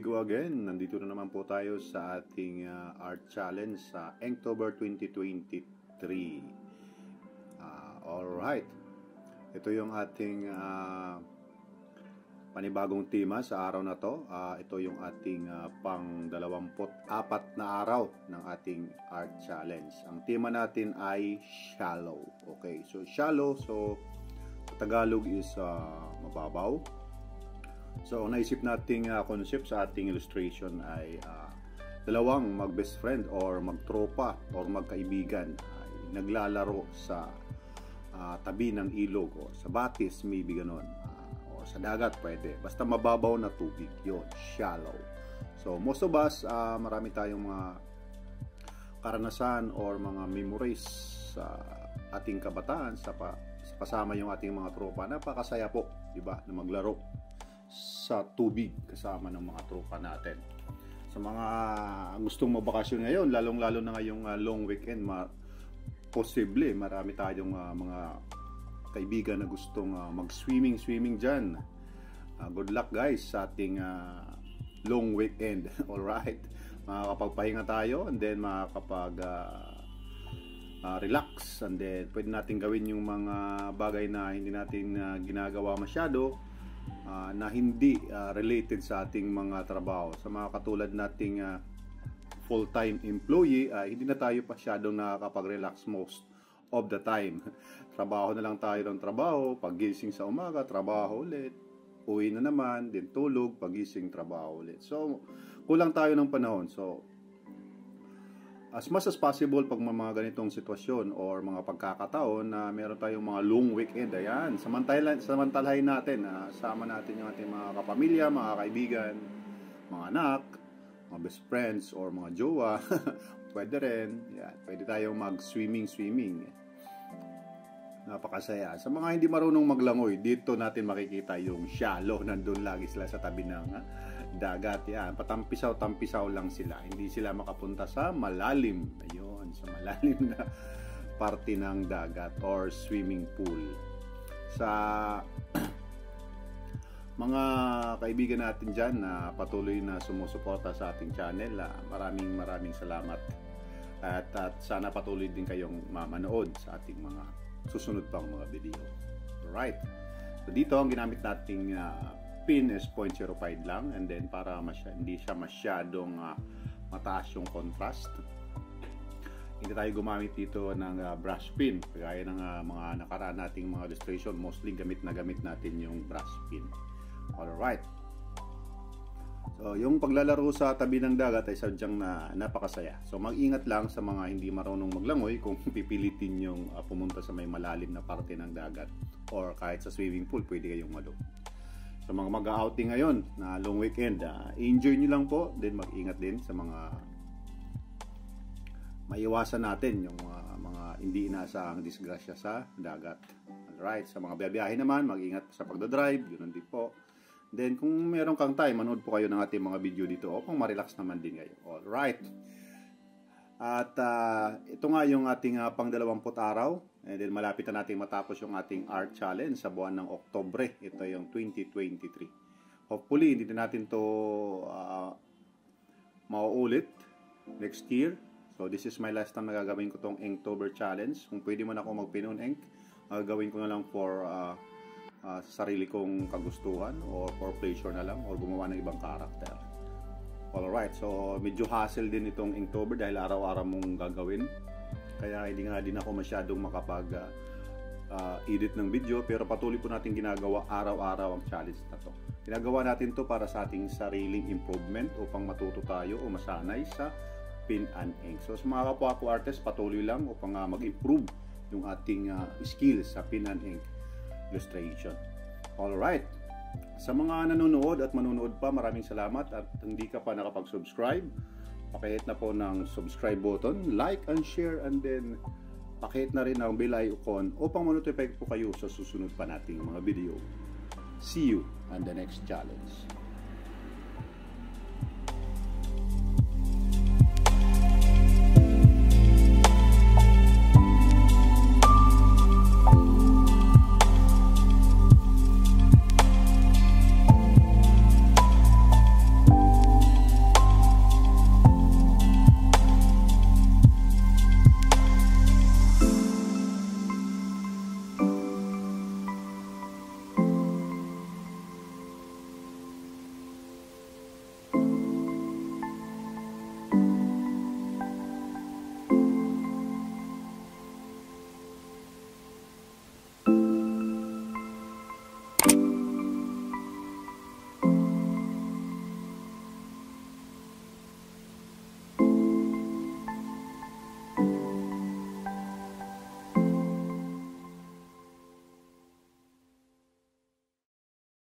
we go again. Nandito na naman po tayo sa ating art challenge sa Inktober 2023. Alright. Ito yung ating panibagong tema sa araw na to. Ito yung ating pang 24 na araw ng ating art challenge. Ang tema natin ay shallow. Okay, so shallow, so Tagalog is mababaw. So, ang naisip nating concept sa ating illustration ay dalawang mag-best friend or magtropa or magkaibigan ay naglalaro sa tabi ng ilog o sa batis, maybe ganon. O sa dagat pwede. Basta mababaw na tubig. Yun, shallow. So, most of us, marami tayong mga karanasan or mga memories sa ating kabataan sa kasama yung ating mga tropa. Napakasaya po, di ba, na maglaro sa tubig kasama ng mga tropa natin. Sa mga gustong mabakasyon ngayon, lalong-lalo na ngayong long weekend, posible marami tayong mga kaibigan na gustong mag-swimming dyan. Good luck guys sa ating long weekend. Alright, makakapagpahinga tayo and then makakapag relax, and then pwede natin gawin yung mga bagay na hindi natin ginagawa masyado, na hindi related sa ating mga trabaho. Sa mga katulad nating full-time employee, hindi na tayo masyadong nakakapag-relax most of the time. Trabaho na lang tayo ng trabaho, pagising sa umaga, trabaho ulit, uwi na naman, din tulog, pagising, trabaho ulit. So, kulang tayo ng panahon. So, as much as possible pag mga ganitong sitwasyon or mga pagkakataon na meron tayong mga long weekend, ayan, samantalahin natin, sama natin yung ating mga kapamilya, mga kaibigan, mga anak, mga best friends or mga jowa. Pwede rin, yan, pwede tayong mag-swimming. Napakasaya. Sa mga hindi marunong maglangoy, dito natin makikita yung shallow. Nandun lagi sila sa tabi ng dagat. Yan, patampisaw lang sila. Hindi sila makapunta sa malalim. Ayun, sa malalim na parte ng dagat or swimming pool. Sa mga kaibigan natin dyan na patuloy na sumusuporta sa ating channel, maraming salamat. At sana patuloy din kayong mamanood sa ating mga susunod pang mga video. Alright. So dito ang ginamit nating pin is 0.05 lang, and then para hindi siya masyadong mataas yung contrast. Hindi tayo gumamit dito ng brush pin. Kagaya ng mga nakaraan nating mga illustration, mostly gamit natin yung brush pin. Alright. So, yung paglalaro sa tabi ng dagat ay sadyang napakasaya. So, mag-ingat lang sa mga hindi marunong maglangoy kung pipilitin yung pumunta sa may malalim na parte ng dagat or kahit sa swimming pool, pwede kayong malo. So, mga mag-outing ngayon na long weekend, enjoy nyo lang po. Then, mag-ingat din sa mga maiwasan natin yung mga hindi inaasahang disgrasya sa dagat. Alright, sa mga biyahe naman, mag-ingat sa pagdadrive, yun din po. Then, kung meron kang time, manood po kayo ng ating mga video dito o kung ma-relax naman din kayo. Alright. At ito nga yung ating pang 20 araw. And then, malapit na natin matapos yung ating art challenge sa buwan ng Oktubre. Ito yung 2023. Hopefully, hindi na natin to mauulit next year. So, this is my last time na gagawin ko tong Inktober challenge. Kung pwede man ako mag-pinon ink, gagawin ko na lang for sa sarili kong kagustuhan or for pleasure na lang or gumawa ng ibang karakter. Alright, so medyo hassle din itong Inktober dahil araw-araw mong gagawin. Kaya hindi nga din ako masyadong makapag-edit ng video, pero patuloy po natin ginagawa araw-araw ang challenge na to. Ginagawa natin to para sa ating sariling improvement upang matuto tayo o masanay sa pin and ink. So sa mga kapwa ko artist, patuloy lang upang mag-improve yung ating skills sa pin and ink illustration. Alright. Sa mga nanonood at manonood pa, maraming salamat. At hindi ka pa nakapag-subscribe, pakihit na po ng subscribe button, like and share, and then pakihit na rin ang bell icon upang ma-notify po kayo sa susunod pa nating mga video. See you on the next challenge.